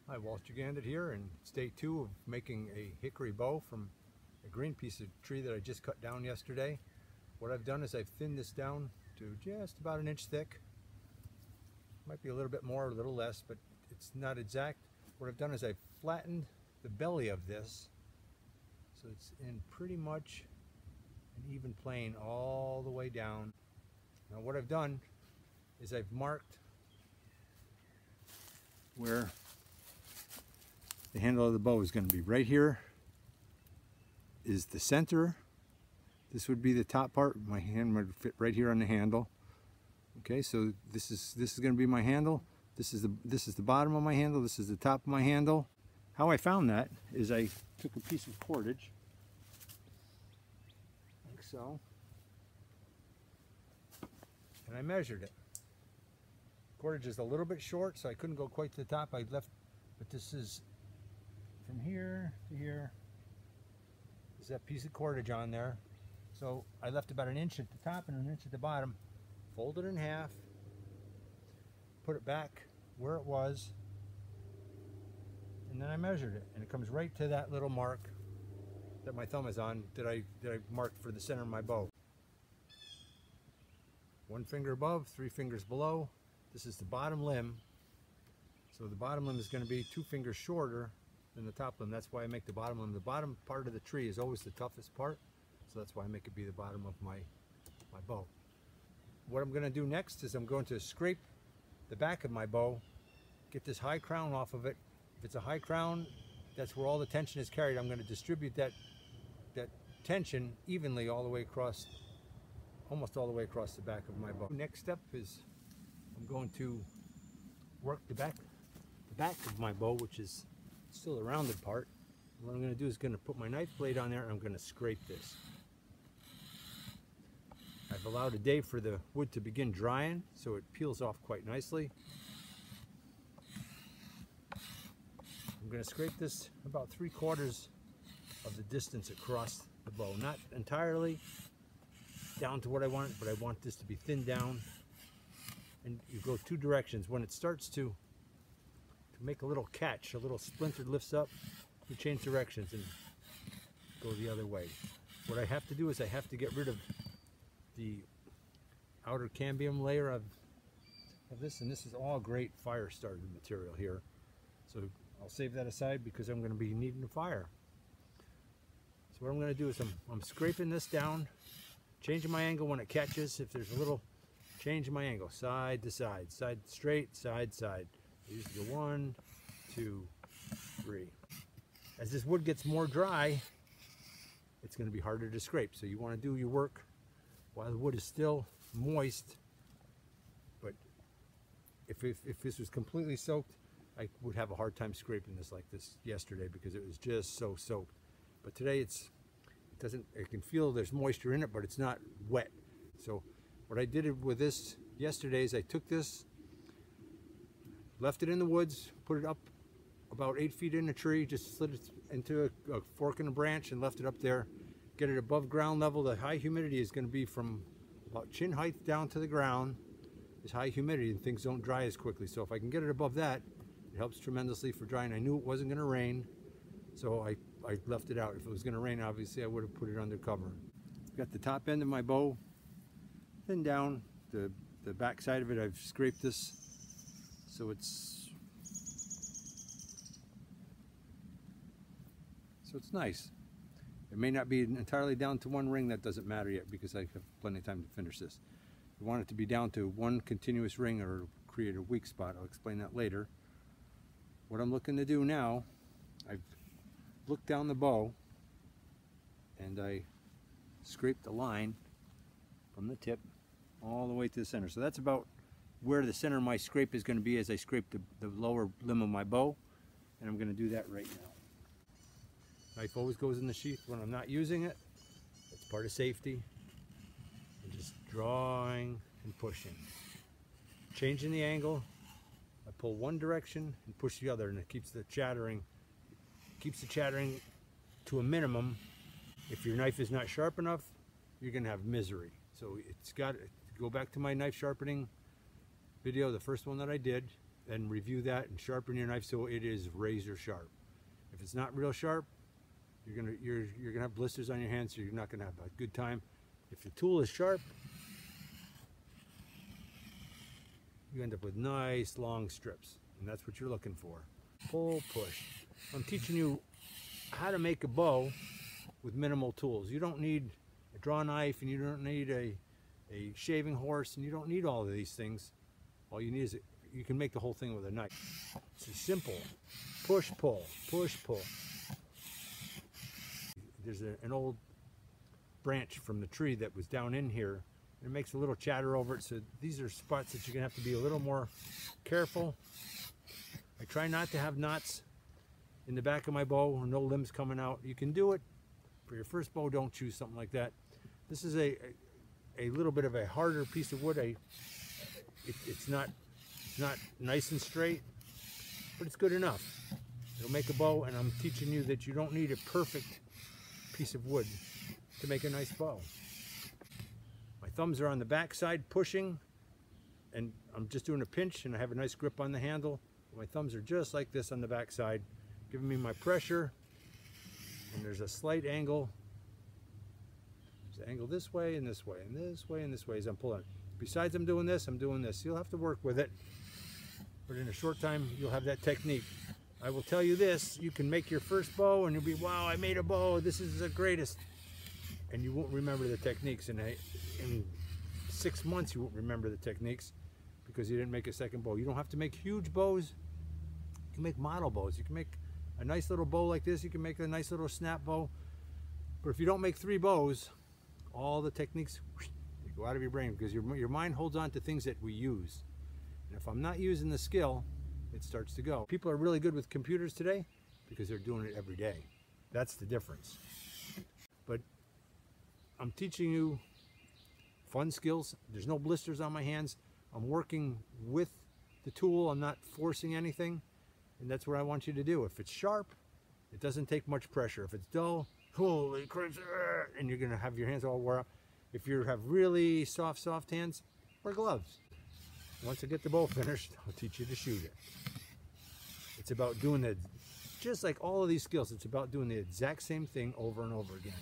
Hi, Walt Gigandit here, and it's day 2 of making a hickory bow from a green piece of tree that I just cut down yesterday. What I've done is I've thinned this down to just about an inch thick. Might be a little bit more or a little less, but it's not exact. What I've done is I've flattened the belly of this so it's in pretty much an even plane all the way down. Now what I've done is I've marked where the handle of the bow is going to be. Right here is the center. This would be the top part. My hand would fit right here on the handle. Okay, so this is going to be my handle. This is the bottom of my handle. This is the top of my handle. How I found that is I took a piece of cordage, like so, and I measured it. Cordage is a little bit short, so I couldn't go quite to the top. I left, but this is from here to here. There's that piece of cordage on there. So I left about an inch at the top and an inch at the bottom. Fold it in half, put it back where it was, and then I measured it, and it comes right to that little mark that my thumb is on that I marked for the center of my bow. 1 finger above, 3 fingers below. This is the bottom limb. So the bottom limb is going to be 2 fingers shorter than the top limb. That's why I make the bottom limb. The bottom part of the tree is always the toughest part, so that's why I make it be the bottom of my bow. What I'm going to do next is I'm going to scrape the back of my bow, get this high crown off of it. If it's a high crown, that's where all the tension is carried. I'm going to distribute that tension evenly all the way across, almost all the way across the back of my bow. Next step is I'm going to work the back of my bow, which is still a rounded part. What I'm going to do is going to put my knife blade on there and I'm going to scrape this. I've allowed a day for the wood to begin drying so it peels off quite nicely. I'm going to scrape this about 3/4 of the distance across the bow. Not entirely down to what I want, but I want this to be thinned down. And you go 2 directions. When it starts to make a little catch, a little splinter lifts up, you change directions and go the other way. What I have to do is I have to get rid of the outer cambium layer of this, and this is all great fire starter material here. So I'll save that aside because I'm going to be needing a fire. So what I'm going to do is I'm scraping this down, changing my angle when it catches. If there's a little change in my angle, side to side, side straight, side side. Usually 1, 2, 3. As this wood gets more dry, it's going to be harder to scrape. So you want to do your work while the wood is still moist. But if this was completely soaked, I would have a hard time scraping this like this yesterday because it was just so soaked. But today I can feel there's moisture in it, but it's not wet. So what I did with this yesterday is I took this, left it in the woods, put it up about 8 feet in a tree, just slid it into a fork in a branch and left it up there. Get it above ground level. The high humidity is going to be from about chin height down to the ground. There's high humidity and things don't dry as quickly. So if I can get it above that, it helps tremendously for drying. I knew it wasn't going to rain, so I left it out. If it was going to rain, obviously I would have put it under cover. Got the top end of my bow thinned down. The back side of it, I've scraped this so it's nice. It may not be entirely down to 1 ring. That doesn't matter yet because I have plenty of time to finish this. If you want it to be down to 1 continuous ring or create a weak spot, I'll explain that later. What I'm looking to do now, I've looked down the bow and I scraped a line from the tip all the way to the center. So that's about where the center of my scrape is going to be as I scrape the lower limb of my bow, and I'm going to do that right now. Knife always goes in the sheath when I'm not using it. It's part of safety. And just drawing and pushing. Changing the angle. I pull one direction and push the other, and it keeps the chattering to a minimum. If your knife is not sharp enough, you're going to have misery. So it's got to go back to my knife sharpening video, the first one that I did. and review that and sharpen your knife so it is razor sharp. If it's not real sharp, you're gonna have blisters on your hands, so you're not gonna have a good time. If the tool is sharp, you end up with nice long strips, and that's what you're looking for. Pull, push. I'm teaching you how to make a bow with minimal tools. You don't need a draw knife, and you don't need a shaving horse, and you don't need all of these things. All you need is you can make the whole thing with a knife. It's simple. Push, pull, push, pull. There's an old branch from the tree that was down in here. It makes a little chatter over it, so these are spots that you're gonna have to be a little more careful. I try not to have knots in the back of my bow, or no limbs coming out. You can do it. For your first bow, don't choose something like that. This is a little bit of a harder piece of wood. It's not nice and straight, but it's good enough. It'll make a bow, and I'm teaching you that you don't need a perfect piece of wood to make a nice bow. My thumbs are on the back side pushing, and I'm just doing a pinch, and I have a nice grip on the handle. My thumbs are just like this on the back side, giving me my pressure, and there's a slight angle. There's an angle this way and this way and this way and this way as I'm pulling. Besides I'm doing this. You'll have to work with it, but in a short time you'll have that technique. I will tell you this, you can make your first bow and you'll be, wow, I made a bow, this is the greatest. And you won't remember the techniques. In 6 months you won't remember the techniques because you didn't make a second bow. You don't have to make huge bows. You can make model bows. You can make a nice little bow like this. You can make a nice little snap bow. But if you don't make 3 bows, all the techniques they go out of your brain because your mind holds on to things that we use. And if I'm not using the skill, it starts to go. People are really good with computers today because they're doing it every day. That's the difference. But I'm teaching you fun skills. There's no blisters on my hands. I'm working with the tool. I'm not forcing anything. And that's what I want you to do. If it's sharp, it doesn't take much pressure. If it's dull, holy crap, and you're gonna have your hands all wore out. If you have really soft hands, wear gloves. Once I get the bow finished, I'll teach you to shoot it. It's about doing it, just like all of these skills, it's about doing the exact same thing over and over again.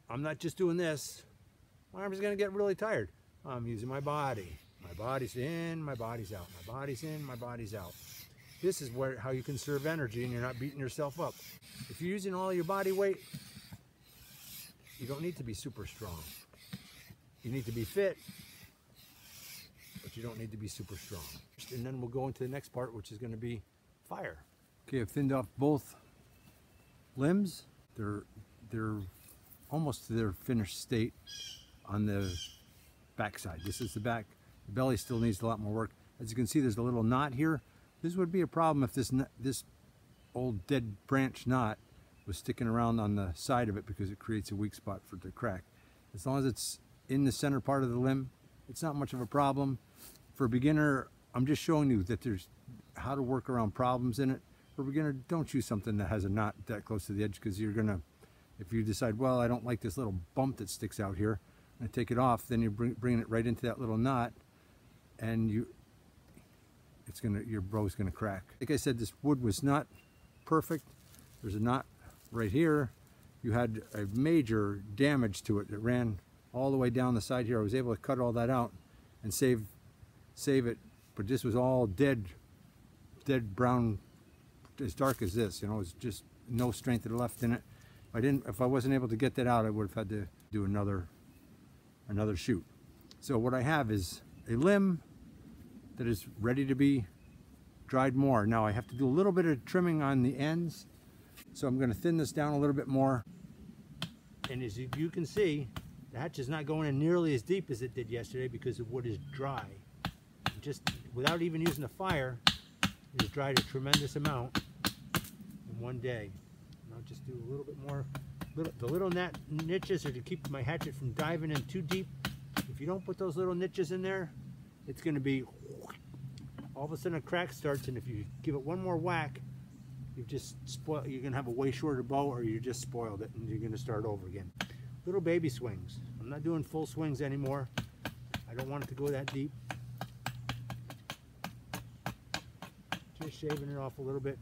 I'm not just doing this. My arm's gonna get really tired. I'm using my body. My body's in, my body's out. My body's in, my body's out. This is how you conserve energy and you're not beating yourself up. If you're using all your body weight, you don't need to be super strong. You need to be fit, but you don't need to be super strong. And then we'll go into the next part, which is going to be fire. Okay, I've thinned off both limbs. They're almost to their finished state on the back side. This is the back. The belly still needs a lot more work. As you can see, there's a little knot here. This would be a problem if this old dead branch knot was sticking around on the side of it because it creates a weak spot for it to crack. As long as it's in the center part of the limb, it's not much of a problem. For a beginner, I'm just showing you that there's how to work around problems in it. For a beginner, don't choose something that has a knot that close to the edge because you're gonna, if you decide, well, I don't like this little bump that sticks out here, and take it off, then you're bringing it right into that little knot, and your bow's gonna crack. Like I said, this wood was not perfect. There's a knot right here. You had a major damage to it that ran all the way down the side here. I was able to cut all that out and save it, but this was all dead brown, as dark as this. You know, it's just no strength left in it. If I wasn't able to get that out, I would have had to do another shoot. So what I have is a limb that is ready to be dried more. Now I have to do a little bit of trimming on the ends, so I'm going to thin this down a little bit more. And as you can see, the hatch is not going in nearly as deep as it did yesterday because the wood is dry. Just without even using a fire, it has dried a tremendous amount in one day. And I'll just do a little bit more. The little niches are to keep my hatchet from diving in too deep. If you don't put those little niches in there, it's going to be all of a sudden a crack starts, and if you give it one more whack, you're going to have a way shorter bow, or you just spoiled it and you're going to start over again. Little baby swings. I'm not doing full swings anymore. I don't want it to go that deep. just shaving it off a little bit.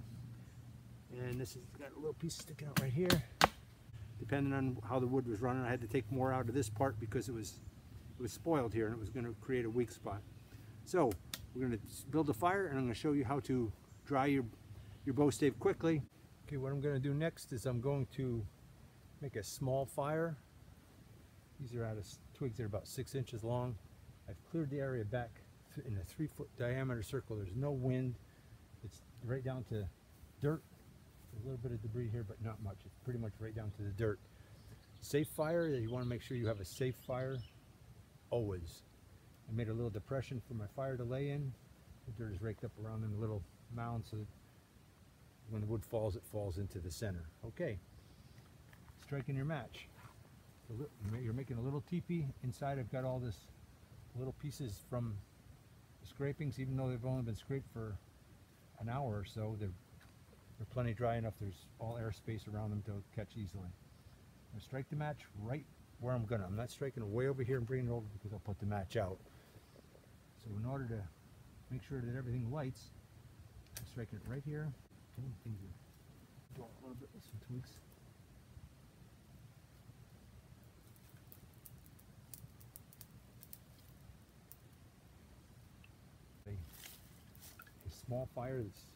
And this has got a little piece sticking out right here. Depending on how the wood was running, I had to take more out of this part because it was spoiled here and it was going to create a weak spot. So we're going to build a fire, and I'm going to show you how to dry your bow stave quickly. Okay, what I'm going to do next is I'm going to make a small fire. These are out of twigs that are about 6 inches long. I've cleared the area back in a 3-foot diameter circle. There's no wind. It's right down to dirt. There's a little bit of debris here, but not much. It's pretty much right down to the dirt. Safe fire, you want to make sure you have a safe fire always. I made a little depression for my fire to lay in. The dirt is raked up around in a little mound so that when the wood falls, it falls into the center. Okay, striking your match. You're making a little teepee. Inside I've got all this little pieces from scrapings, even though they've only been scraped for an hour or so. They're plenty dry enough. There's all air space around them to catch easily. I'm going to strike the match right where I'm going to. I'm not striking it way over here and bringing it over because I'll put the match out. So in order to make sure that everything lights, I'm striking it right here. Things are doing a little bit with some tweaks. A small fire that's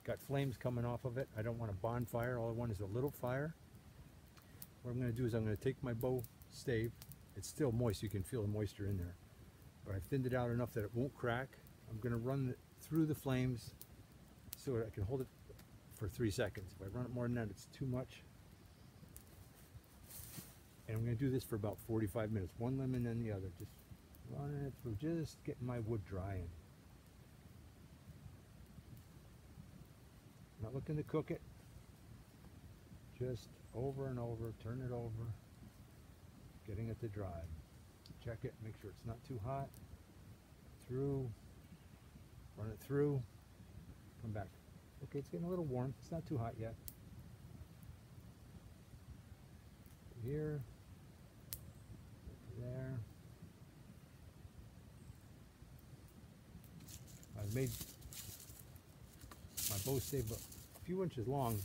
got flames coming off of it. I don't want a bonfire. All I want is a little fire. What I'm going to do is I'm going to take my bow stave. It's still moist. You can feel the moisture in there. But I've thinned it out enough that it won't crack. I'm going to run it through the flames so that I can hold it for 3 seconds. If I run it more than that, it's too much. And I'm going to do this for about 45 minutes. One lemon and the other. Just running it through, just getting my wood drying. Not looking to cook it. Just over and over, turn it over, getting it to dry. Check it, make sure it's not too hot. Through, run it through, come back. Okay, it's getting a little warm. It's not too hot yet. Here, there. I've made my bow stave a few inches long.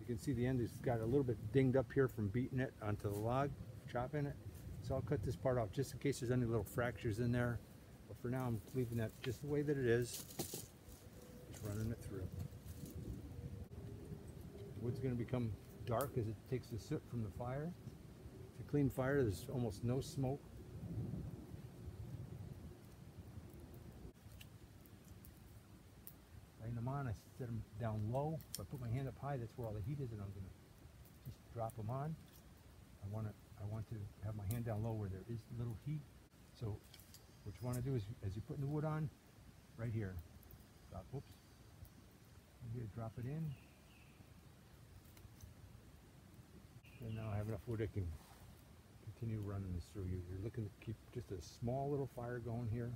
You can see the end has got a little bit dinged up here from beating it onto the log, chopping it. So I'll cut this part off just in case there's any little fractures in there. But for now, I'm leaving that just the way that it is. Just running it through. The wood's going to become dark as it takes the soot from the fire. It's a clean fire. There's almost no smoke. Laying them on, I set them down low. If I put my hand up high, that's where all the heat is, and I'm going to just drop them on. I want to have my hand down low where there is little heat. So what you want to do is, as you're putting the wood on, right here, drop, oops, right here, drop it in. And now I have enough wood I can continue running this through. You're looking to keep just a small little fire going here.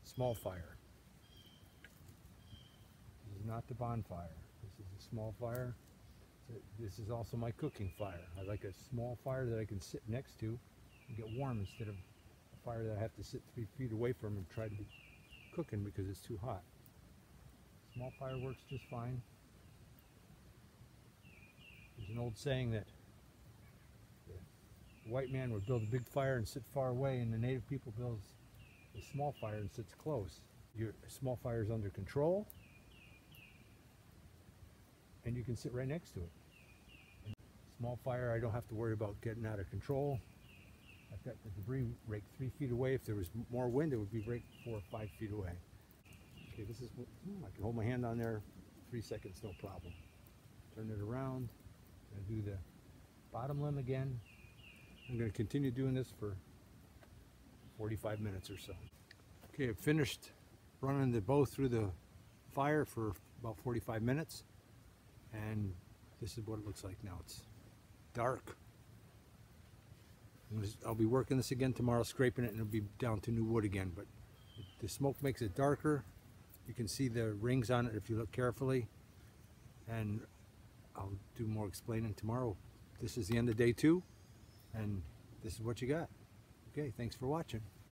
Small fire. This is not the bonfire. This is a small fire. This is also my cooking fire. I like a small fire that I can sit next to and get warm instead of a fire that I have to sit 3 feet away from and try to be cooking because it's too hot. Small fire works just fine. There's an old saying that the white man would build a big fire and sit far away, and the native people builds a small fire and sits close. Your small fire is under control, and you can sit right next to it. Small fire, I don't have to worry about getting out of control. I've got the debris raked 3 feet away. If there was more wind, it would be raked 4 or 5 feet away. Okay, this is, I can hold my hand on there, 3 seconds, no problem. Turn it around, I'm going to do the bottom limb again. I'm going to continue doing this for 45 minutes or so. Okay, I've finished running the bow through the fire for about 45 minutes. And this is what it looks like now. It's dark. I'll be working this again tomorrow, scraping it, and it'll be down to new wood again. But the smoke makes it darker. You can see the rings on it if you look carefully. And I'll do more explaining tomorrow. This is the end of day 2, and this is what you got. Okay, thanks for watching.